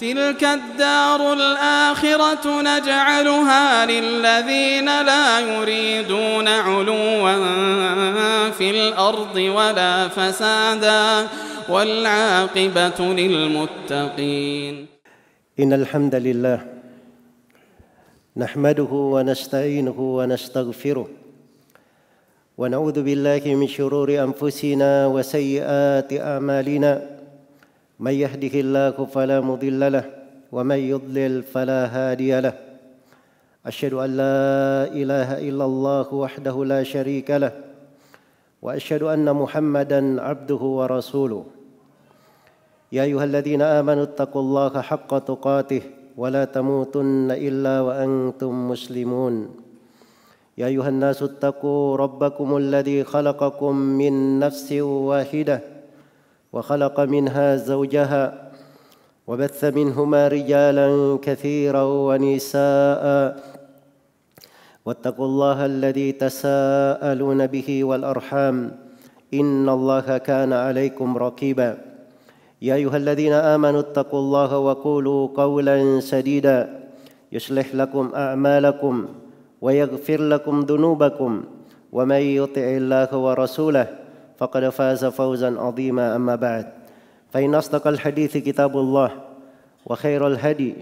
تلك الدار الآخرة نجعلها للذين لا يريدون علوا في الأرض ولا فسادا والعاقبة للمتقين. إن الحمد لله نحمده ونستعينه ونستغفره ونعوذ بالله من شرور أنفسنا وسيئات أعمالنا من يهده الله فلا مضل له ومن يضلل فلا هادي له أشهد أن لا إله إلا الله وحده لا شريك له وأشهد أن محمدا عبده ورسوله يا أيها الذين آمنوا اتقوا الله حق تقاته ولا تموتن إلا وأنتم مسلمون يا أيها الناس اتقوا ربكم الذي خلقكم من نفس واحدة وخلق منها زوجها وبث منهما رجالا كثيرا ونساء واتقوا الله الذي تساءلون به والأرحام إن الله كان عليكم رقيبا يا أيها الذين آمنوا اتقوا الله وقولوا قولا سديدا يصلح لكم أعمالكم ويغفر لكم ذنوبكم ومن يطع الله ورسوله فقد فاز فوزا عظيما أما بعد فإن أصدق الحديث كتاب الله وخير الهدي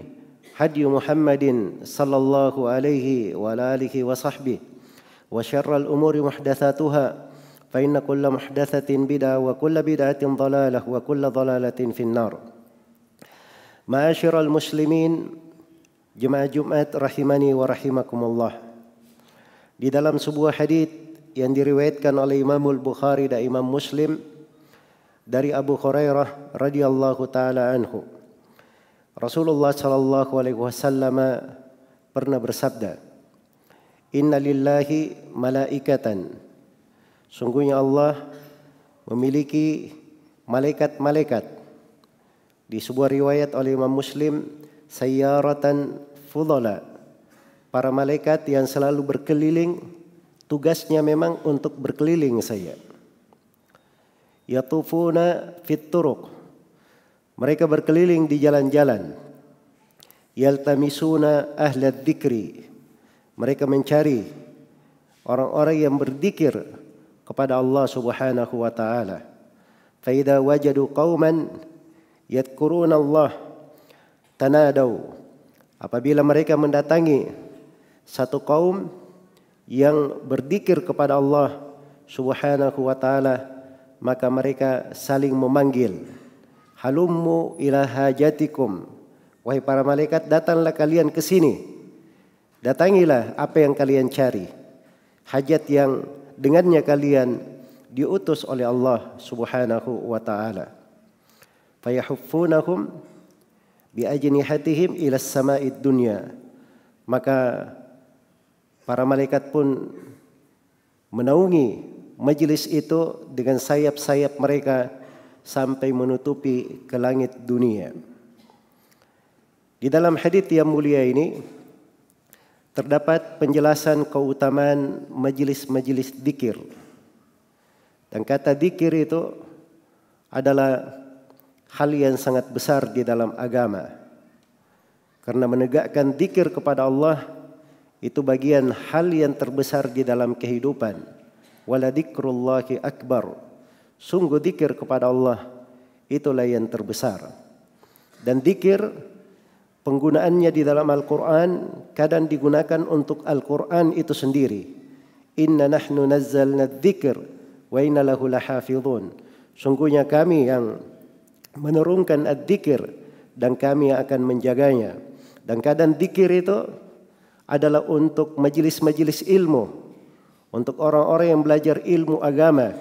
هدي محمد صلى الله عليه وعلى آله وصحبه وشر الأمور محدثاتها فإن كل محدثة بدعة وكل بدعة ضلالة وكل ضلالة في النار. معاشر المسlimin, jemaah Jumat rahimani wa rahimakumullah. Di dalam sebuah hadits yang diriwayatkan oleh Imam Al-Bukhari dan Imam Muslim dari Abu Hurairah radhiyallahu taala anhu, Rasulullah sallallahu alaihi wasallam pernah bersabda, "Inna lillahi malaikatan." Sungguhnya Allah memiliki malaikat-malaikat. Di sebuah riwayat oleh Imam Muslim, sayyaratan fudala, para malaikat yang selalu berkeliling, tugasnya memang untuk berkeliling saja. Yatufuna fit turuq, mereka berkeliling di jalan-jalan. Yaltamisuna ahla dzikri, mereka mencari orang-orang yang berzikir kepada Allah Subhanahu wa taala. Fa idza wajadu qauman yadhkuruna Allah tanadau, apabila mereka mendatangi satu kaum yang berzikir kepada Allah Subhanahu wa taala, maka mereka saling memanggil, halummu ila hajatikum, wahai para malaikat, datanglah kalian ke sini, datangilah apa yang kalian cari, hajat yang dengannya kalian diutus oleh Allah Subhanahu wa taala. Fayahuffunahum bi ajnihatihim ila as-sama'id dunya, maka para malaikat pun menaungi majlis itu dengan sayap-sayap mereka sampai menutupi ke langit dunia. Di dalam hadits yang mulia ini terdapat penjelasan keutamaan majlis-majlis dzikir. Dan kata dzikir itu adalah hal yang sangat besar di dalam agama. Karena menegakkan dzikir kepada Allah itu bagian hal yang terbesar di dalam kehidupan. Wala dzikrullahi akbar. Sungguh dzikir kepada Allah itulah yang terbesar. Dan dzikir penggunaannya di dalam Al-Quran kadang digunakan untuk Al-Quran itu sendiri. Inna nahnu nazzalna dzikr wa inna lahu lahafidhun. Sungguhnya kami yang menurunkan adzikir dan kami yang akan menjaganya. Dan kadang dzikir itu adalah untuk majelis-majelis ilmu, untuk orang-orang yang belajar ilmu agama.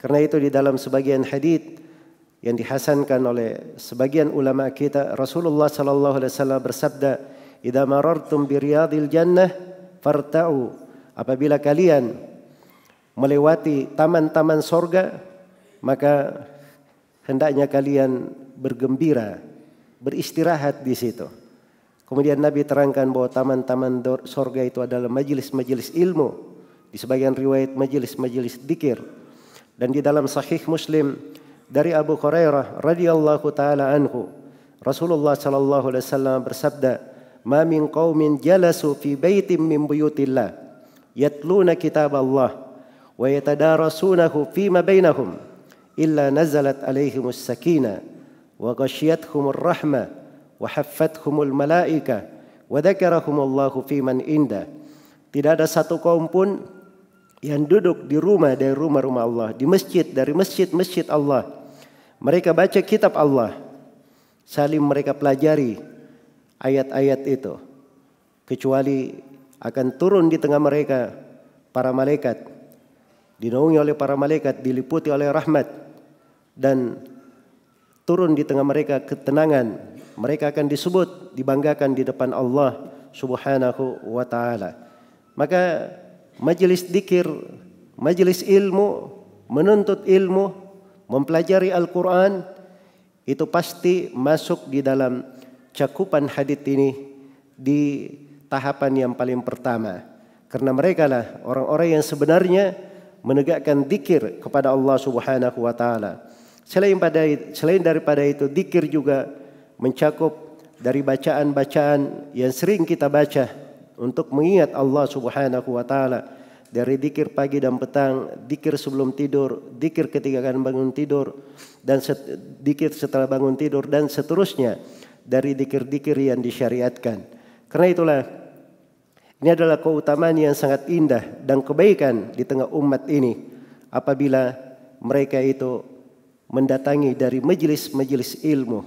Karena itu di dalam sebagian hadits yang dihasankan oleh sebagian ulama kita, Rasulullah sallallahu alaihi wasallam bersabda, "Idza marartum bi riyadil jannah farta'u." Apabila kalian melewati taman-taman sorga, maka hendaknya kalian bergembira, beristirahat di situ. Kemudian Nabi terangkan bahwa taman-taman sorga itu adalah majelis-majelis ilmu, di sebagian riwayat majelis-majelis dzikir. Dan di dalam Sahih Muslim dari Abu Hurairah radhiyallahu taala anhu, Rasulullah sallallahu alaihi wasallam bersabda, "Ma min qaumin jalasu fi baitin min buyutillah yatluna kitaballah wa yatadarasunahu fima bainahum illa nazalat alaihimus sakinah wa ghasyiyatuhumur rahmah wa haffathumul malaikah wa dzakarahumullahu fiman indah." Tidak ada satu kaum pun yang duduk di rumah dari rumah-rumah Allah, di masjid dari masjid-masjid Allah. Mereka baca kitab Allah, saling mereka pelajari ayat-ayat itu, kecuali akan turun di tengah mereka para malaikat, dinaungi oleh para malaikat, diliputi oleh rahmat, dan turun di tengah mereka ketenangan. Mereka akan disebut, dibanggakan di depan Allah Subhanahu wa ta'ala. Maka majelis dzikir, majelis ilmu, menuntut ilmu, mempelajari Al-Quran, itu pasti masuk di dalam cakupan hadits ini di tahapan yang paling pertama. Karena mereka lah orang-orang yang sebenarnya menegakkan dzikir kepada Allah Subhanahu wa ta'ala. Selain daripada itu, dzikir juga mencakup dari bacaan-bacaan yang sering kita baca untuk mengingat Allah Subhanahu wa ta'ala, dari dzikir pagi dan petang, dzikir sebelum tidur, dzikir ketika akan bangun tidur, dan dzikir setelah bangun tidur, dan seterusnya dari dzikir-dzikir yang disyariatkan. Karena itulah ini adalah keutamaan yang sangat indah dan kebaikan di tengah umat ini apabila mereka itu mendatangi dari majelis-majelis ilmu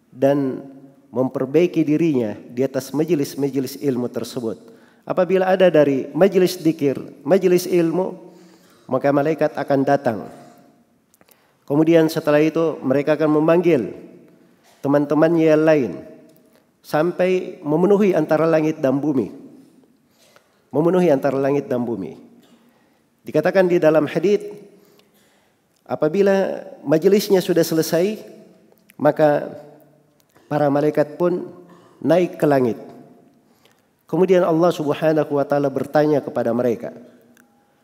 dan memperbaiki dirinya di atas majelis-majelis ilmu tersebut. Apabila ada dari majelis dzikir, majelis ilmu, maka malaikat akan datang. Kemudian setelah itu mereka akan memanggil teman-temannya yang lain sampai memenuhi antara langit dan bumi. Memenuhi antara langit dan bumi. Dikatakan di dalam hadits, apabila majelisnya sudah selesai, maka para malaikat pun naik ke langit. Kemudian Allah Subhanahu wa ta'ala bertanya kepada mereka.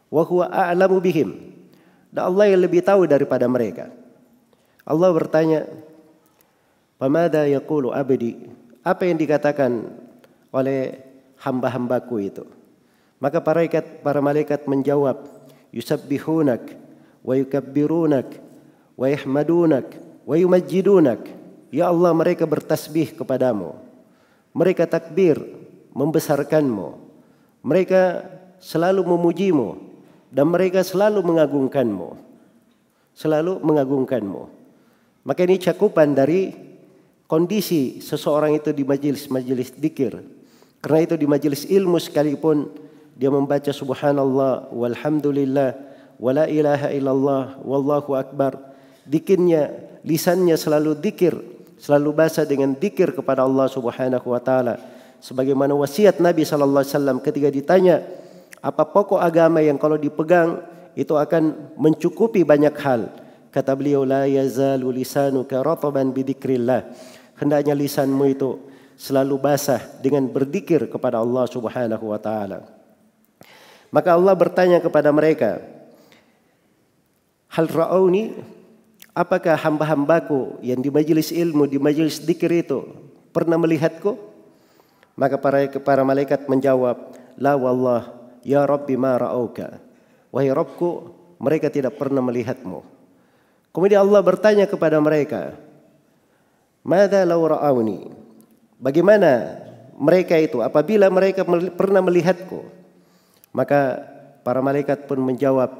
Wa huwa a'lamu bihim. Dan Allah yang lebih tahu daripada mereka. Allah bertanya, "Pamada yaqulu abdi?" Apa yang dikatakan oleh hamba-hambaku itu? Maka para malaikat menjawab, "Yusabbihunak wa yukabbirunak wa yahmadunak wa yumajjidunak." Ya Allah, mereka bertasbih kepadamu, mereka takbir membesarkanmu, mereka selalu memujimu, dan mereka selalu mengagungkanmu. Selalu mengagungkanmu. Maka ini cakupan dari kondisi seseorang itu di majelis-majelis dzikir. Karena itu di majelis ilmu sekalipun dia membaca subhanallah walhamdulillah wala ilaha illallah wallahu akbar, dzikirnya, lisannya selalu dzikir, selalu basah dengan dzikir kepada Allah Subhanahu wa ta'ala. Sebagaimana wasiat Nabi sallallahu alaihi wasallam ketika ditanya, apa pokok agama yang kalau dipegang itu akan mencukupi banyak hal? Kata beliau, la yazalu lisanuka rataban bidzikrillah. Hendaknya lisanmu itu selalu basah dengan berzikir kepada Allah Subhanahu wa ta'ala. Maka Allah bertanya kepada mereka, hal ra'auni? Apakah hamba-hambaku yang di majelis ilmu, di majelis dzikir itu pernah melihatku? Maka para malaikat menjawab, la wallah ya Rabbi ma ra'auka. Wahai Rabbku, mereka tidak pernah melihatmu. Kemudian Allah bertanya kepada mereka, madza law ra'auni? Bagaimana mereka itu apabila mereka pernah melihatku? Maka para malaikat pun menjawab,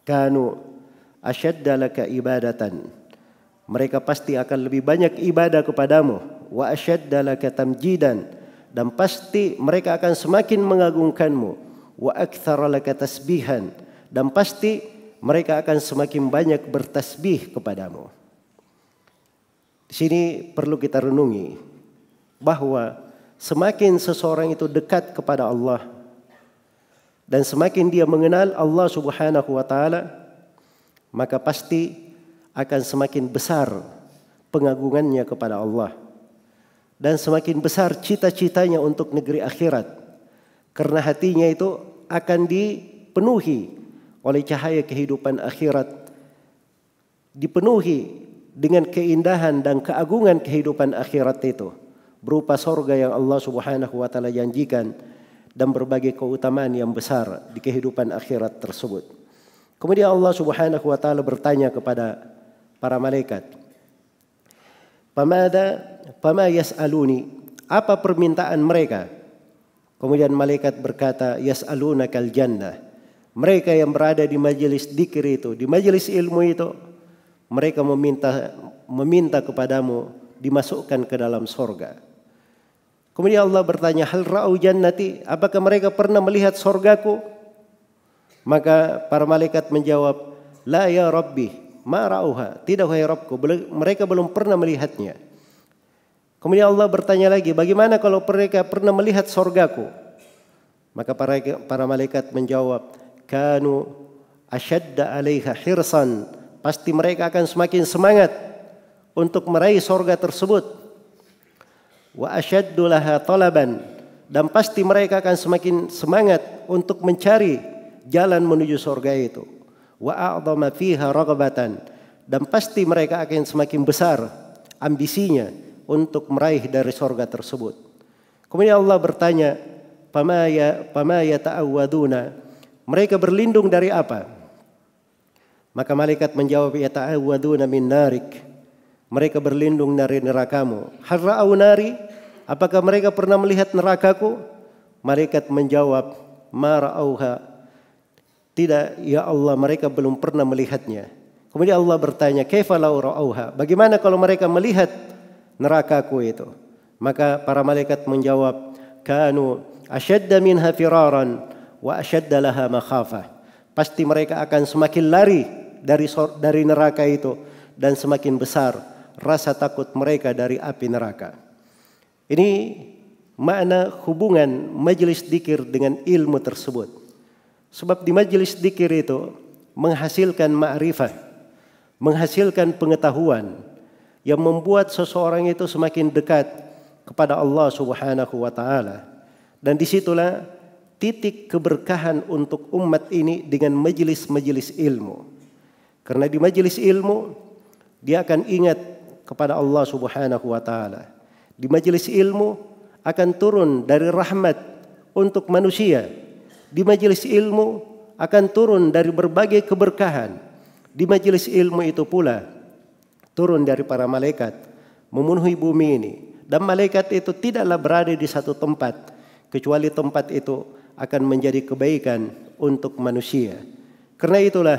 kanu asyadda laka ibadatan. Mereka pasti akan lebih banyak ibadah kepadamu. Wa asyadda laka tamjidan. Dan pasti mereka akan semakin mengagungkanmu. Wa aktsara laka tasbihan. Dan pasti mereka akan semakin banyak bertasbih kepadamu. Di sini perlu kita renungi bahwa semakin seseorang itu dekat kepada Allah dan semakin dia mengenal Allah Subhanahu wa ta'ala, maka pasti akan semakin besar pengagungannya kepada Allah dan semakin besar cita-citanya untuk negeri akhirat, karena hatinya itu akan dipenuhi oleh cahaya kehidupan akhirat, dipenuhi dengan keindahan dan keagungan kehidupan akhirat itu, berupa sorga yang Allah Subhanahu wa taala janjikan dan berbagai keutamaan yang besar di kehidupan akhirat tersebut. Kemudian Allah Subhanahu wa taala bertanya kepada para malaikat, "Fama yas'aluni?" Apa permintaan mereka? Kemudian malaikat berkata, "Yas'alunakal jannah." Mereka yang berada di majelis dzikir itu, di majelis ilmu itu, mereka meminta kepadamu dimasukkan ke dalam sorga. Kemudian Allah bertanya, "Hal ra'au jannati?" Apakah mereka pernah melihat sorgaku? Maka para malaikat menjawab, "La ya Rabbi, ma ra'uha." Tidak wahai Rabbku, mereka belum pernah melihatnya. Kemudian Allah bertanya lagi, "Bagaimana kalau mereka pernah melihat sorgaku?" Maka para malaikat menjawab, "Kanu ashadda 'alaiha hirsan." Pasti mereka akan semakin semangat untuk meraih sorga tersebut. Wa ashaddu laha talaban, dan pasti mereka akan semakin semangat untuk mencari jalan menuju sorga itu. Wa a'dhama fiha raghabatan, dan pasti mereka akan semakin besar ambisinya untuk meraih dari sorga tersebut. Kemudian Allah bertanya, "Pama yata'awwaduna?" Mereka berlindung dari apa? Maka malaikat menjawab, "Yata'awwaduna min narik." Mereka berlindung dari nerakamu. "Hal ra'au nari?" Apakah mereka pernah melihat nerakaku? Malaikat menjawab, "Ma ra'auha." Tidak, ya Allah, mereka belum pernah melihatnya. Kemudian Allah bertanya, "Kaifa law ra'auha?" Bagaimana kalau mereka melihat nerakaku itu? Maka para malaikat menjawab, "Kanu ashadda minha firaran wa ashadda laha makhafah." Pasti mereka akan semakin lari dari neraka itu dan semakin besar rasa takut mereka dari api neraka. Ini makna hubungan majelis dzikir dengan ilmu tersebut. Sebab di majelis dzikir itu menghasilkan ma'rifah, menghasilkan pengetahuan yang membuat seseorang itu semakin dekat kepada Allah Subhanahu wa taala. Dan disitulah titik keberkahan untuk umat ini dengan majelis-majelis ilmu. Karena di majelis ilmu dia akan ingat kepada Allah Subhanahu wa taala. Di majelis ilmu akan turun dari rahmat untuk manusia. Di majelis ilmu akan turun dari berbagai keberkahan. Di majelis ilmu itu pula turun dari para malaikat memenuhi bumi ini. Dan malaikat itu tidaklah berada di satu tempat, kecuali tempat itu akan menjadi kebaikan untuk manusia. Karena itulah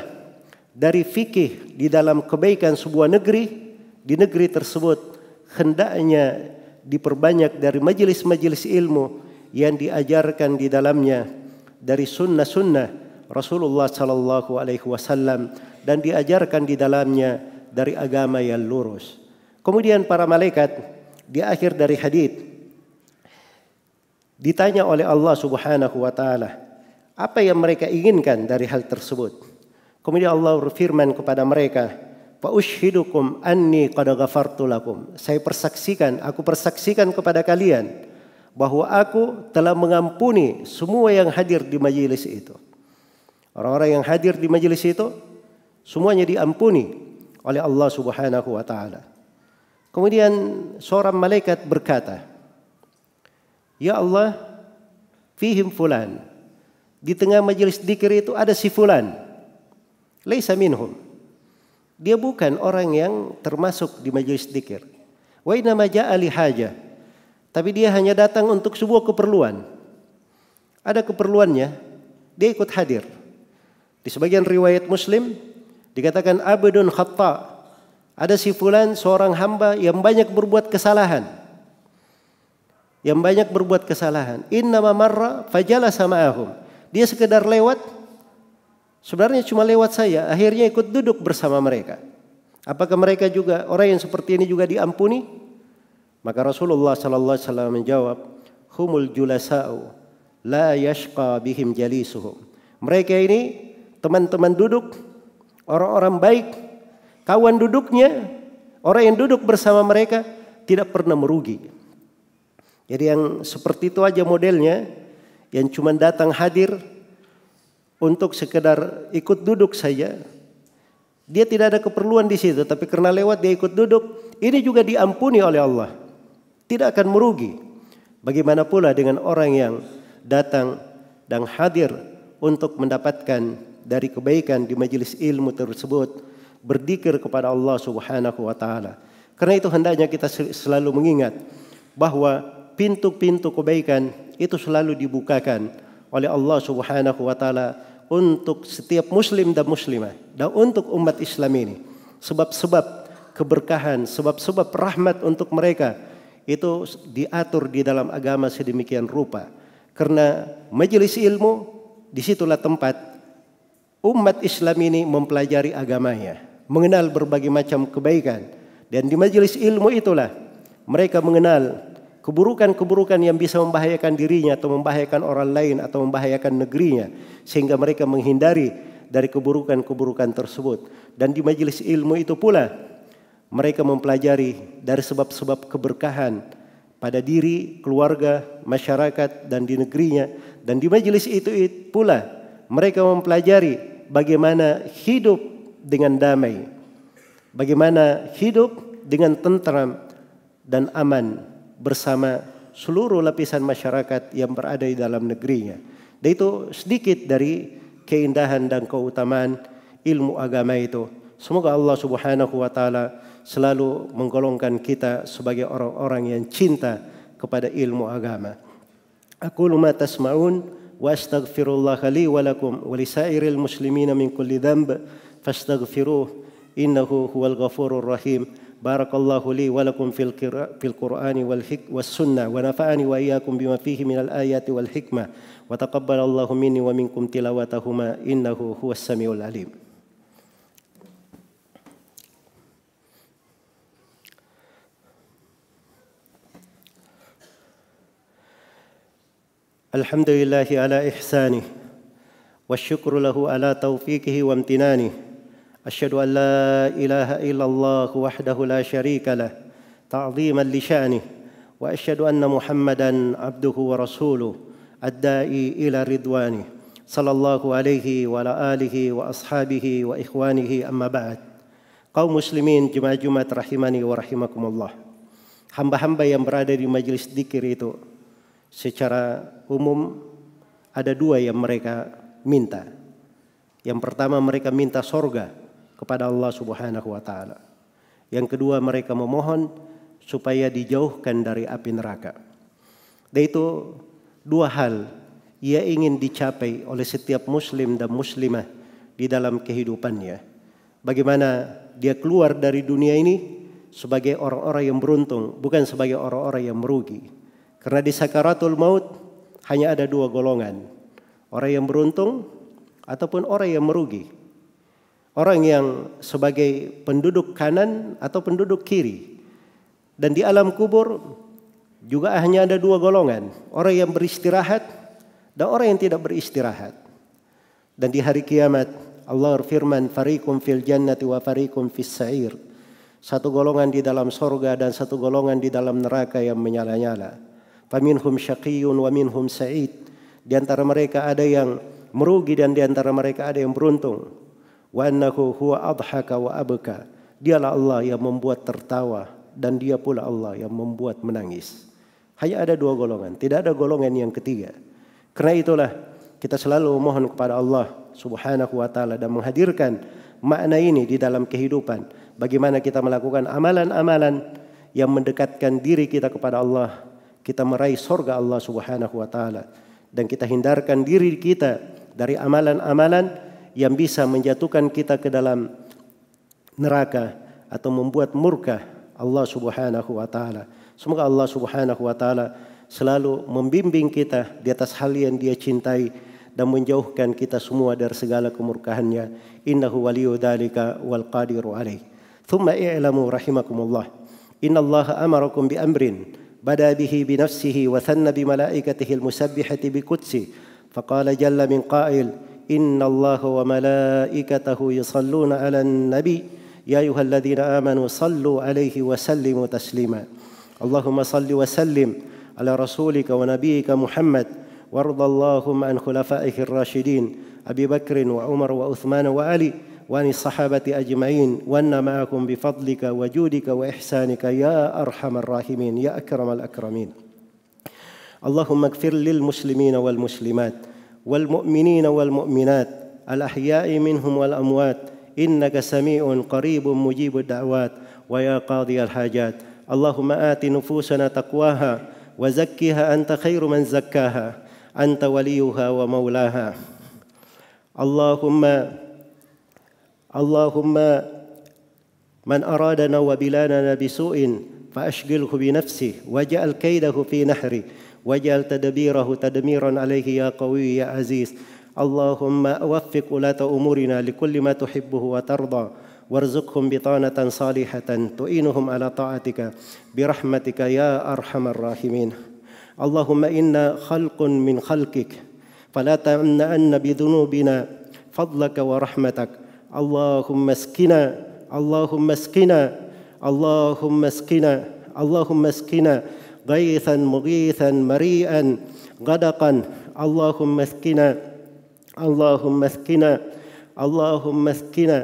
dari fikih di dalam kebaikan sebuah negeri, di negeri tersebut hendaknya diperbanyak dari majelis-majelis ilmu yang diajarkan di dalamnya dari sunnah-sunnah Rasulullah sallallahu alaihi wasallam dan diajarkan di dalamnya dari agama yang lurus. Kemudian para malaikat di akhir dari hadits ditanya oleh Allah Subhanahu wa taala apa yang mereka inginkan dari hal tersebut. Kemudian Allah berfirman kepada mereka, "Fa usyhidukum anni qad ghafartu lakum." Aku persaksikan kepada kalian bahwa aku telah mengampuni semua yang hadir di majelis itu. Orang-orang yang hadir di majelis itu semuanya diampuni oleh Allah Subhanahu wa taala. Kemudian seorang malaikat berkata, "Ya Allah, fihim fulan." Di tengah majelis dzikir itu ada si fulan. Laisa minhum. Dia bukan orang yang termasuk di majelis dzikir. Wa inna ma ja'a li haja. Tapi dia hanya datang untuk sebuah keperluan. Ada keperluannya, dia ikut hadir. Di sebagian riwayat Muslim dikatakan abdun khata. Ada si fulan seorang hamba yang banyak berbuat kesalahan. Innama marra fajalasa ma'ahum. Dia sekedar lewat, sebenarnya cuma lewat saja, akhirnya ikut duduk bersama mereka. Apakah mereka juga orang yang seperti ini juga diampuni? Maka Rasulullah sallallahu alaihi wasallam menjawab, "Humul julasa'u la yashqa bihim jalisuhum." Mereka ini teman-teman duduk, orang-orang baik, kawan duduknya, orang yang duduk bersama mereka tidak pernah merugi. Jadi yang seperti itu aja modelnya, yang cuma datang hadir untuk sekedar ikut duduk saja, Dia tidak ada keperluan di situ, tapi karena lewat dia ikut duduk, ini juga diampuni oleh Allah. Tidak akan merugi. Bagaimana pula dengan orang yang datang dan hadir untuk mendapatkan dari kebaikan di majelis ilmu tersebut, berzikir kepada Allah Subhanahu wa taala. Karena itu hendaknya kita selalu mengingat bahwa pintu-pintu kebaikan itu selalu dibukakan oleh Allah Subhanahu wa taala untuk setiap muslim dan muslimah dan untuk umat Islam ini. Sebab-sebab keberkahan, sebab-sebab rahmat untuk mereka itu diatur di dalam agama sedemikian rupa. Karena majelis ilmu, disitulah tempat umat Islam ini mempelajari agamanya, mengenal berbagai macam kebaikan. Dan di majelis ilmu itulah mereka mengenal keburukan-keburukan yang bisa membahayakan dirinya atau membahayakan orang lain atau membahayakan negerinya, sehingga mereka menghindari dari keburukan-keburukan tersebut. Dan di majelis ilmu itu pula mereka mempelajari dari sebab-sebab keberkahan pada diri, keluarga, masyarakat dan di negerinya. Dan di majelis itu pula mereka mempelajari bagaimana hidup dengan damai, bagaimana hidup dengan tentram dan aman bersama seluruh lapisan masyarakat yang berada di dalam negerinya. Dan itu sedikit dari keindahan dan keutamaan ilmu agama itu. Semoga Allah Subhanahu wa taala selalu menggolongkan kita sebagai orang-orang yang cinta kepada ilmu agama. Aqulu ma tasma'un wa astaghfirullah li wa lakum wa lisairil muslimina min kulli dhanb fastaghfiruh innahu huwal ghafurur rahim. Barakallahu li wa lakum fil Qur'ani was sunnah wa nafa'ani wa iyyakum bima fihi minal ayati wal hikmah wa taqabbalallahu minni wa minkum tilawatahuma innahu huwas samiul alim. Alhamdulillahi ala ihsanih wa syukru lahu ala taufiqihi wa amtinanih. Asyhadu an la ilaha illallah wahdahu la syarika lah ta'ziman li sya'nih wa asyhadu anna Muhammadan abduhu wa rasuluh ad-da'i ila ridwanih sallallahu alaihi wa ala alihi wa ashabihi wa ikhwanihi amma ba'd. Kaum muslimin jemaah Jumat rahimani wa rahimakumullah. Hamba-hamba yang berada di majelis dzikir itu secara umum ada dua yang mereka minta. Yang pertama mereka minta sorga kepada Allah Subhanahu wa taala. Yang kedua mereka memohon supaya dijauhkan dari api neraka. Dan itu dua hal yang ingin dicapai oleh setiap muslim dan muslimah di dalam kehidupannya. Bagaimana dia keluar dari dunia ini sebagai orang-orang yang beruntung, bukan sebagai orang-orang yang merugi. Karena di sakaratul maut hanya ada dua golongan. Orang yang beruntung ataupun orang yang merugi. Orang yang sebagai penduduk kanan atau penduduk kiri. Dan di alam kubur juga hanya ada dua golongan. Orang yang beristirahat dan orang yang tidak beristirahat. Dan di hari kiamat Allah berfirman, fariqum fil jannati wa fariqum fis sa'ir. Satu golongan di dalam sorga dan satu golongan di dalam neraka yang menyala-nyala. Faminhum syaqiyyun wa minhum sa'id. Di antara mereka ada yang merugi dan di antara mereka ada yang beruntung. Wa annahu huwa adhaka wa abka. Dialah Allah yang membuat tertawa dan dia pula Allah yang membuat menangis. Hanya ada dua golongan, tidak ada golongan yang ketiga. Karena itulah kita selalu mohon kepada Allah Subhanahu wa taala dan menghadirkan makna ini di dalam kehidupan. Bagaimana kita melakukan amalan-amalan yang mendekatkan diri kita kepada Allah, kita meraih surga Allah Subhanahu wa taala, dan kita hindarkan diri kita dari amalan-amalan yang bisa menjatuhkan kita ke dalam neraka atau membuat murka Allah Subhanahu wa taala. Semoga Allah Subhanahu wa taala selalu membimbing kita di atas hal yang Dia cintai dan menjauhkan kita semua dari segala kemurkaannya. Innahu waliyyu dzalika wal qadiru alaih. Tsumma i'lamu rahimakumullah. Innallaha amarakum bi amrin bada bihi bi nafsihi wa thanna bi malaikatihi al musabbihati bi qudsi. Faqala jalla min qa'il إن الله وملائكته يصلون على النبي يا أيها الذين آمنوا صلوا عليه وسلموا تسليما اللهم صل وسلم على رسولك ونبيك محمد وارض اللهم عن خلفائه الراشدين أبي بكر وعمر وعثمان وعلي وعن الصحابة أجمعين وأن معكم بفضلك وجودك وإحسانك يا أرحم الراحمين يا أكرم الأكرمين. اللهم اغفر للمسلمين والمسلمات والمؤمنين والمؤمنات الأحياء منهم والأموات إنك سميع قريب مجيب الدعوات ويا قاضي الحاجات. اللهم آت نفوسنا تقواها وزكها أنت خير من زكاها أنت وليها ومولاها. اللهم من أرادنا وبلادنا بسوء فأشغله بنفسه واجعل كيده في نحره واجعل تدبيره تدميرا عليه يا قوي يا عزيز. اللهم وفق ولاة أمورنا لكل ما تحبه وترضى وارزقهم بطانة صالحة تعينهم على طاعتك برحمتك يا أرحم الراحمين. اللهم إنا خلق من خلقك فلا تمنعن بذنوبنا فضلك ورحمتك. اللهم اسقنا اللهم اسقنا اللهم اسقنا اللهم اسقنا غيثا مغيثا مريئا غدقا. اللهم اسقنا اللهم اسقنا اللهم اسقنا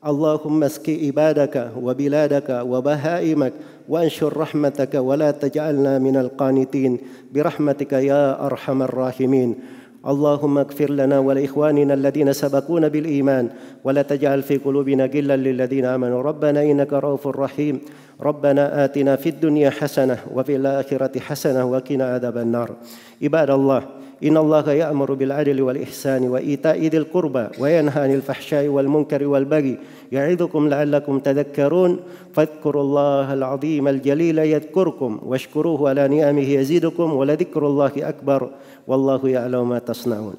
اللهم اسق عبادك وبلادك وبهائمك وانشر رحمتك ولا تجعلنا من القانتين برحمتك يا أرحم الراحمين. اللهم اغفر لنا ولإخواننا الذين سبقونا بالإيمان ولا تجعل في قلوبنا غلا للذين آمنوا ربنا إنك رؤوف رحيم. ربنا آتنا في الدنيا حسنة وفي الآخرة حسنة وقنا عذاب النار. عباد الله إن الله يأمر بالعدل والإحسان وإيتاء ذي القربى وينهى عن الفحشاء والمنكر والبغي يعظكم لعلكم تذكرون. فاذكروا الله العظيم الجليل يذكركم واشكروه على نعمه يزيدكم ولذكر الله أكبر والله يعلم ما تصنعون.